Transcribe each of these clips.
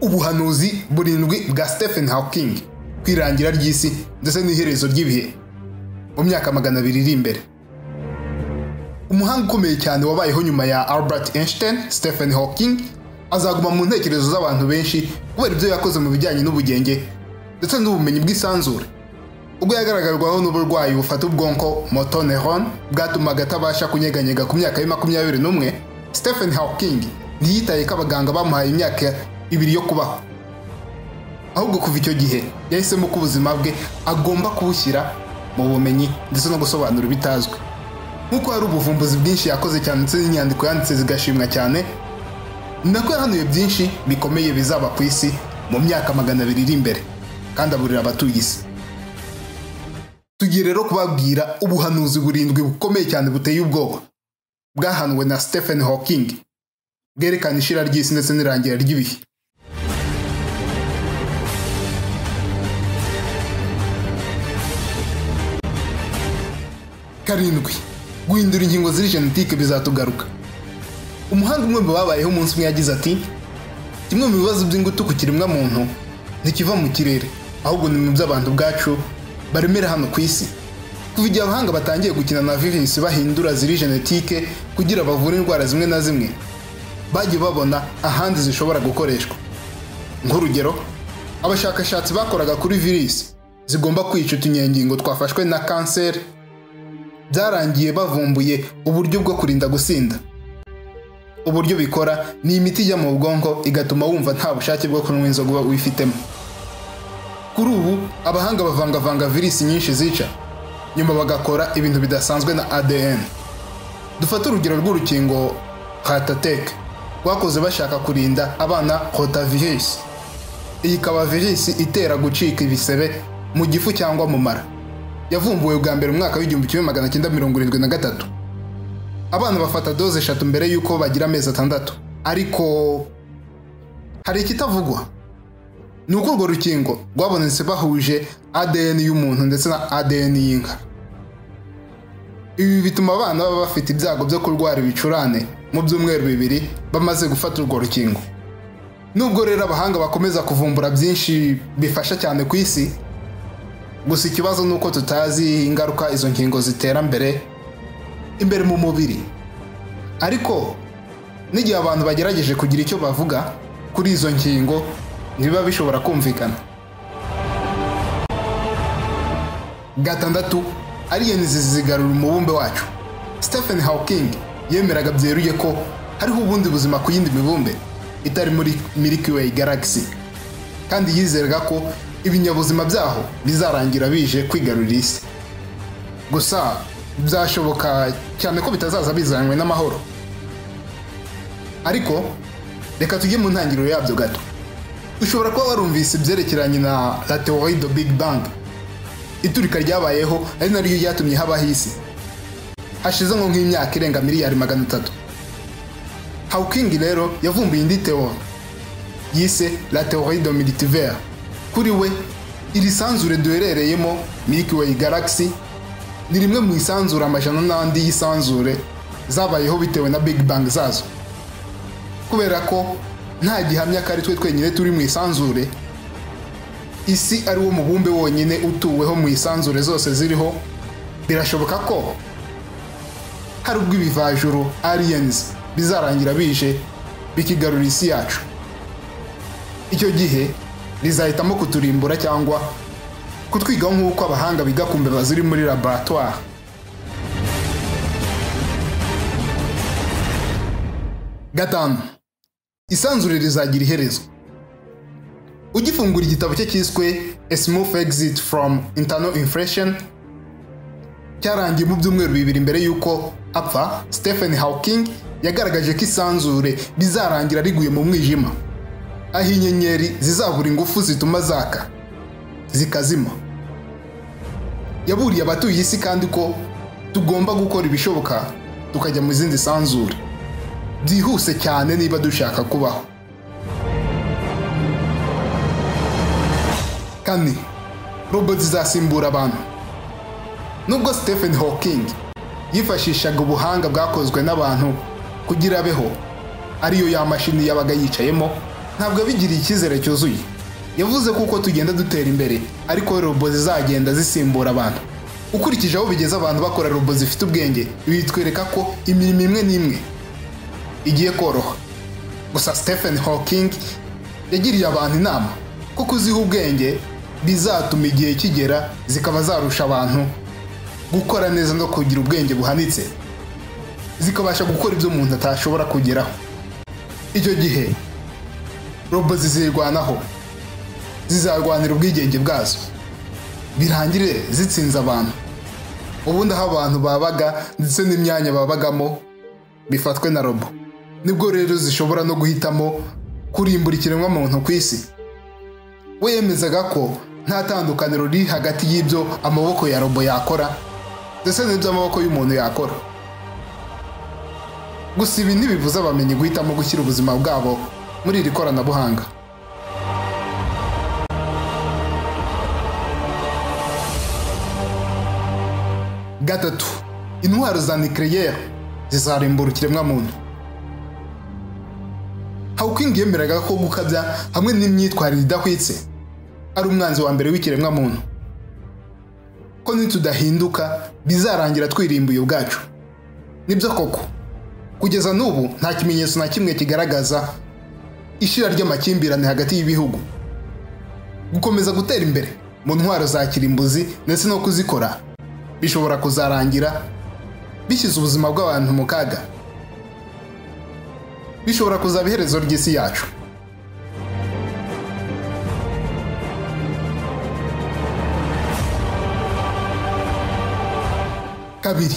ubuhanuzi burindwi bwa Stephen Hawking kwirangira ry'isi ndetse n'iherezo ry'ibihe mu myaka 200 iri imbere. Umuhanga ukomeye cyane wabayeho nyuma ya Albert Einstein, Stephen Hawking azaguma mu ntekerezo z'abantu benshi kubera ibyo yakoze mu bijyanye n'ubugenge ndetse n'ubumenyi bw'isanzure. Ubwo yagaragarwaho n'uburwayi bufata ubwonko motor neuron bwatumaga atabasha kunyeganyega ku myaka ya 21, Stephen Hawking ntiyitaye ko abaganga bamuhaye imyaka 2 yo kubaho. Ahubwo kuva icyo gihe yahisemo ko ubuzima bwe agomba kubushyira mu bumenyi ndetse no gusobanura bitazwi. Nkuko hari ubuvumbuzi bwinshi yakoze cyane ndetse n'inyandiko yanditse zigashimwa cyane, nako yahanuye byinshi bikomeye bizaba ku isi mu myaka 200 iri imbere kandi aburira abatuye isi. Tugiye rero kubabwira ubuhanuzi burindwi bukomeye cyane buteye ubwoba bwahanuwe na Stephen Hawking bwerekana ishira ry'isi ndetse n'irangira ry'ibihe. Karindwi, guhindura ingingo ziri genetike bizatugaruka. Umuhanga umwe babayeho umunsi umwe yagize ati, kimwe mu bibazo by'ingutu ku kiremwa muntu ntikiva mu kirere, ahubwo ni mu by'abantu bwacu baremera hano ku isi. Kuva igihe abahanga batangiye gukina na virusi bahindura ziri genetike kugira bavure indwara zimwe na zimwe, bagiye babona ahandi zishobora gukoreshwa. Nk'urugero, abashakashatsi bakoraga kuri virusi zigomba kwica utunyengingo twafashwe na kanseri, byarangiye bavumbuye uburyo bwo kurinda gusinda. Uburyo bikora ni imiti ijya mu bwonko igatuma wumva nta bushake bwo kunywa inzoga wifitemo. Kuri ubu abahanga bavangavanga virusi nyinshi zica, nyuma bagakora ibintu bidasanzwe na ADN. Dufata urugero rw'urukingo Heart rwakoze bashaka kurinda abana rotavirus. Iyi ikaba virusi itera gucika ibisebe mu gifu cyangwa mu mara. Yavumbuwe bwa mbere mu mwaka w'1973. Abana bafata doze 3 mbere yuko bagira amezi 6. Ariko hari ikitavugwa. Nuko urwo rukingo rwabonetse bahuje ADN y'umuntu ndetse na ADN y'inka. Ibi bituma abana baba bafite ibyago byo kurwara ibicurane mu byumweru 2 bamaze gufata urwo rukingo. Nubwo rero abahanga bakomeza kuvumbura byinshi bifasha cyane ku isi, gusa ikibazo nuko tutazi ingaruka izo nkingo zitera imbere mu mubiri. Ariko n'igihe abantu bagerageje kugira icyo bavuga kuri izo nkingo niba bishobora kumvikana. Gatandatu, aliens zigarura umubumbe wacu. Stephen Hawking yemeraga byeruye ko hariho ubundi buzima ku yindi mibumbe itari muri Milky Way galaxy, kandi yizeraga ko ibinyabuzima byaho bizarangira bije kwigarurira isi. Gusa byashoboka cyane ko bitazaza bizanywe n'amahoro. Ariko reka tujye mu ntangiriro yabyo gato. Ushobora kuba warumvise ibyerekeranye na la théorie de Big Bang, iturika ryabayeho ari naryo ryatumye habaho isi hashize nko nk'imyaka irenga miliyari 300. Hawking rero yavumbuye indi théorie yise la théorie de multivers. Kuri we iri sanzure duherereyemo Milky Way galaxy ni rimwe mu isanzure amajana n'andi y'isanzure zabayeho bitewe na Big Bang zazo. Kubera ko nta gihamya ko ari twe twenyine turi mu isanzure, isi ari wo mubumbe wonyine utuweho mu isanzure zose ziriho, birashoboka ko hari ubwo ibivajuru aliens bizarangira bije bikigarura isi yacu. Icyo gihe rizahitamo kuturimbura cyangwa kutwigaho nk'uko abahanga biga ku mbeba ziri muri laboratoire. Gatanu, isanzure rizagira iherezo. Ugifungura igitabo cye cyiswe A Smooth Exit from Internal Inflation cyarangiye mu byumweru 2 mbere yuko apfa, Stephen Hawking yagaragaje ko isanzure bizarangira riguye mu mwijima, aho inyenyeri zizabura ingufu zituma zaka zikazima. Yaburiye abatuye isi kandi ko tugomba gukora ibishoboka tukajya mu zindi sanzure byihuse cyane niba dushaka kubaho. Kane, robot zizasimbura abantu. Nubwo Stephen Hawking yifashishaga ubuhanga bwakozwe n'abantu kugira abeho, ariyo ya mashini yabaga yicayemo, ntabwo abigiriye icyizere cyuzuye. Yavuze ko uko tugenda dutera imbere ariko robo zizagenda zisimbura abantu. Ukurikije aho bigeze abantu bakora robo zifite ubwenge, ibi bitwereka ko imirimo imwe n'imwe igiye koroha. Gusa Stephen Hawking yagiriye abantu inama ko kuziha ubwenge bizatuma igihe kigera zikaba zarusha abantu gukora neza no kugira ubwenge buhanitse, zikabasha gukora ibyo umuntu atashobora kugeraho. Icyo gihe robo zizirwanaho, zizarwanira ubwigenge bwazo, birangire zitsinze abantu. Ubundi aho abantu babaga ndetse n'imyanya babagamo bifatwe na robo, nibwo rero zishobora no guhitamo kurimbura ikiremwamuntu ku isi. We yemezaga ko nta tandukaniro riri hagati y'ibyo amaboko ya robo yakora ndetse n'ibyo amaboko y'umuntu yakora. Gusa ibi ntibibuza abamenyi guhitamo gushyira ubuzima bwabo muri iri koranabuhanga. Gatatu, intwaro za nucleaire zizarimbura ikiremwamuntu. Hawking yemeraga ko gukabya hamwe n'imyitwarire idahwitse ari umwanzi wa mbere w'ikiremwamuntu, ko nitudahinduka bizarangira twirimbuye ubwacu. Nibyo koko, kugeza n'ubu nta kimenyetso na kimwe kigaragaza ishira ry'amakimbirane hagati y'ibihugu. Gukomeza gutera imbere mu ntwaro za kirimbuzi ndetse no kuzikora bishobora kuzarangira bishyize ubuzima bw'abantu mu kaga. Bishobora kuzaba iherezo ry'isi yacu. Kabiri,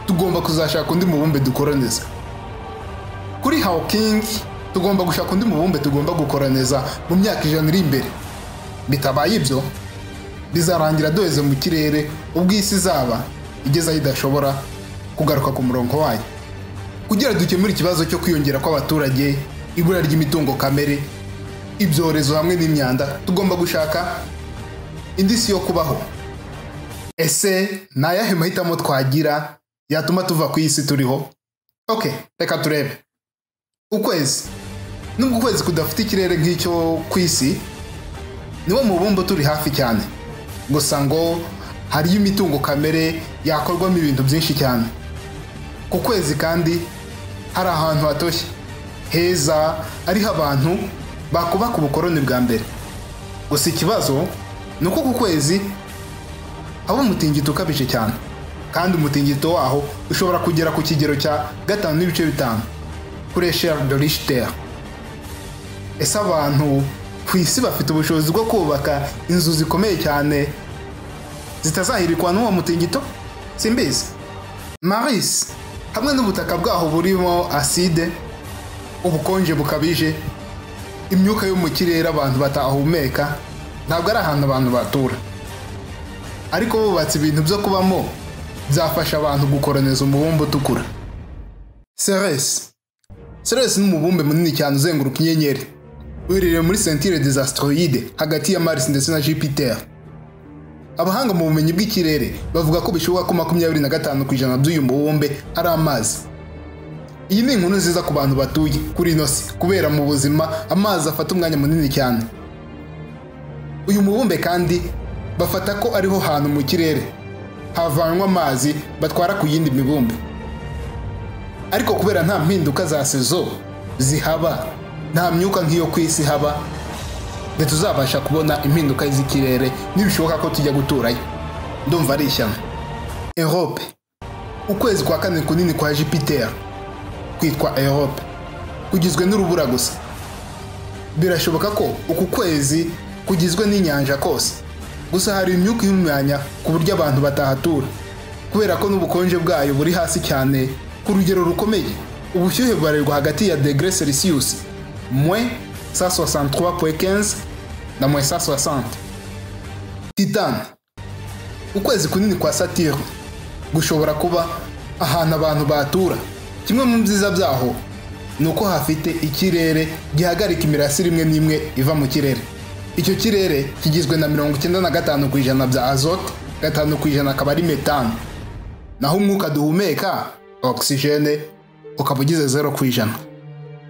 tugomba kuzashaka undi mubumbe dukoraneza. Kuri Hawking, tugomba gushaka undi mubumbe tugomba gukoraneza mu myaka 100 iri imbere. Bitabaye ibyo, bizarangira duheze mu kirere ubwo isi izaba igeze aho idashobora kugaruka ku murongo wayo. Kugira dukemure ikibazo cyo kwiyongera kw'abaturage, ibura ry'imitungo kamere, ibyorezo hamwe n'imyanda, tugomba gushaka indi si yo kubaho. Ese ni ayahe mahitamo twagira yatuma tuva ku isi turiho? Reka turebe. Ukwezi. Nubwo ukwezi kudafite ikirere nk'icyo ku isi, niwo mubumbe turi hafi cyane. Gusa ngo hariyo imitungo kamere yakorwamo ibintu byinshi cyane. Ku kwezi kandi hari ahantu hatoshye heza ariho abantu bakubaka ubukoroni bwa mbere. Gusa ikibazo ni uko ku kwezi haba umutingito ukabije cyane, kandi umutingito waho ushobora kugera ku kigero cya 5.5 kuri echelle de Richter. Ese abantu ku isi bafite ubushobozi bwo kubaka inzu zikomeye cyane zitazahirikwa n'uwo mutingito? Simbizi. Mars, hamwe n'ubutaka bwaho burimo acide, ubukonje bukabije, imyuka yo mu kirere abantu batahumeka, ntabwo ari ahantu abantu batura. Ariko bubatse ibintu byo kubamo byafasha abantu gukoraneza umubumbe utukura. Ceres ni umubumbe munini cyane uzenguruka inyenyeri, uherereye muri Ceinture des Astéroïdes hagati ya Mars ndetse na Jupiter. Abahanga mu bumenyi bw'ikirere bavuga ko bishoboka ko 25% by'uyu mubumbe ari amazi. Iyi ni inkuru nziza ku bantu batuye kuri ino si, kubera mu buzima amazi afata umwanya munini cyane. Uyu mubumbe kandi bafata ko ariho hantu mu kirere havanwa amazi batwara ku yindi mibumbe. Ariko kubera nta mpinduka za sezo zihaba, nta myuka nk'iyo ku isi haba, ntituzabasha kubona impinduka z'ikirere nibishoboka ko tujya guturayo. Ndumva ari ishyano. Europe. Ukwezi kwa kane kunini kwa Jupiter kwitwa Europe, kugizwe n'urubura gusa. Birashoboka ko uku kwezi kugizwe n'inyanja kose, gusa hari imyuka y'umwanya ku buryo abantu batahatura, kubera ko n'ubukonje bwayo buri hasi cyane ku rugero rukomeye. Ubushyuhe bubarirwa hagati ya degrés Celsius -163.15 na -160. Titan. Ukwezi kunini kwa Saturn gushobora kuba ahantu abantu batura. Kimwe mu byiza byaho ni uko hafite ikirere gihagarika imirasire imwe n'imwe iva mu kirere. Icyo kirere kigizwe na 95% bya azote, 5% akaba ari metane, naho umwuka duhumeka oxygene ukaba ugize 0%.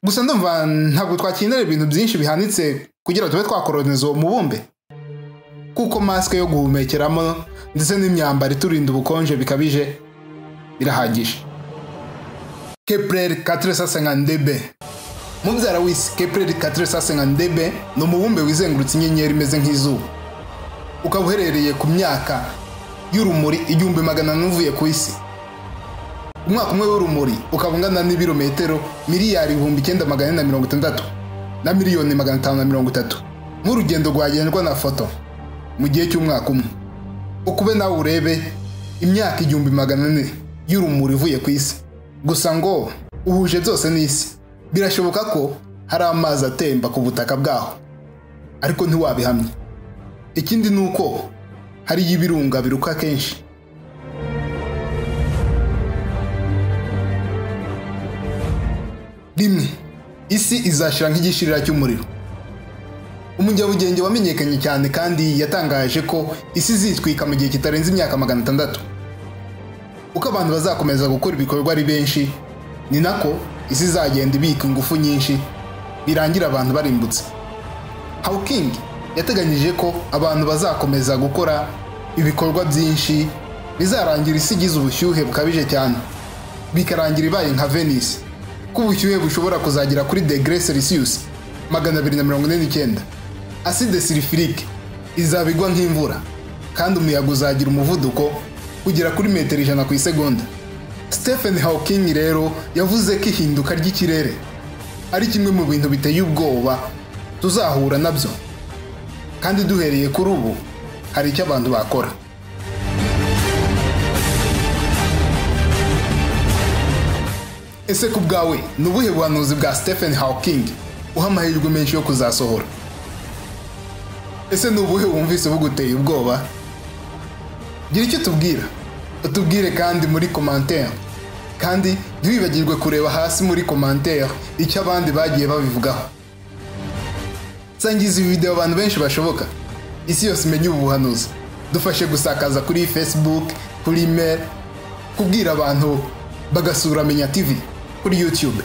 gusa ndumva ntabwo twakenera ibintu byinshi bihanitse kugira tube twakoloniza uwo mubumbe, kuko maske yo guhumekeramo ndetse n'imyambaro iturinda ubukonje bikabije birahagije. Kepler 452b. Mubyara w'isi Kepler 452b ni umubumbe wizengurutse inyenyeri imeze nk'izuba, ukaba uherereye ku myaka y'urumuri 1,400 uvuye ku isi. Umwaka umwe w'urumuri ukaba ungana n'ibirometero miliyari 9,460 na miliyoni 530 nk'urugendo rwagendwa na foto mu gihe cy'umwaka umwe. Ukube nawe urebe imyaka 1,400 y'urumuri uvuye ku isi, gusa ngo uhuje byose n'isi. Birashoboka ko hari amazi atemba ku butaka bwaho, ariko ntiwabihamya. Ikindi nuko hari ibirunga biruka kenshi. Rimwe, isi izashira nk'igishirira cy'umuriro. Umunyabugenge wamenyekanye cyane kandi yatangaje ko isi izitwika mu gihe kitarenze imyaka 600. Uko abantu bazakomeza gukora ibikorwa ari benshi, ni nako isi izagenda ibika ingufu nyinshi birangira abantu barimbutse. Hawking yateganyije ko abantu bazakomeza gukora ibikorwa byinshi bizarangira isi igize ubushyuhe bukabije cyane, bikarangira ibaye nka Venice, ko ubushyuhe bushobora kuzagira kuri degrees Celsius 249. Acide sulfurique izabigwa nk'imvura, kandi umuyaga uzagira umuvuduko kugera kuri metero 100 ku isegonda. Stephen Hawking rero yavuze ko ihinduka ry'ikirere ari kimwe mu bintu biteye ubwoba tuzahura nabyo, kandi duhereye kuri ubu hari icyo abantu bakora. Ese ku bwawe ni ubuhe buhanuzi bwa Stephen Hawking uha amahirwe menshi yo kuzasohora? Ese ni ubuhe wumvise buguteye ubwoba? Gira icyo tubwira, utubwire kandi muri commentaire, kandi ntiwibagirwe kureba hasi muri commentaire icyo abandi bagiye babivugaho. Sangiza video abantu benshi bashoboka, isi yose imenye ubu buhanuzi. Dufashe gusakaza kuri Facebook, kuri email, kubwira abantu bagasura Menya TV kuri YouTube.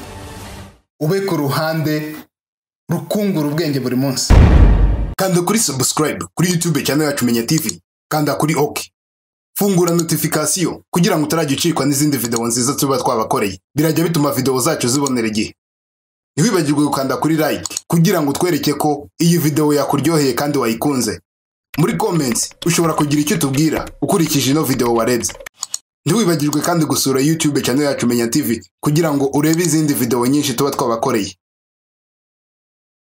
Ube ku ruhande rukungura ubwenge buri munsi. Kanda kuri subscribe kuri YouTube channel yacu Menya TV, kanda kuri OK. Fungura notification kugira ngo utarajya ucikwa n'izindi video nziza tuba twabakoreye. Birajya bituma video zacu zibonera igihe. Ntiwibagirwe gukanda kuri like kugira ngo twereke ko iyi video yakuryoheye kandi wayikunze. Muri comments ushobora kugira icyo tubwira ukurikije ino video warebye. Ntiwibagirwe kandi gusura YouTube channel yacu Menya TV kugira ngo urebe izindi video nyinshi tuba twabakoreye.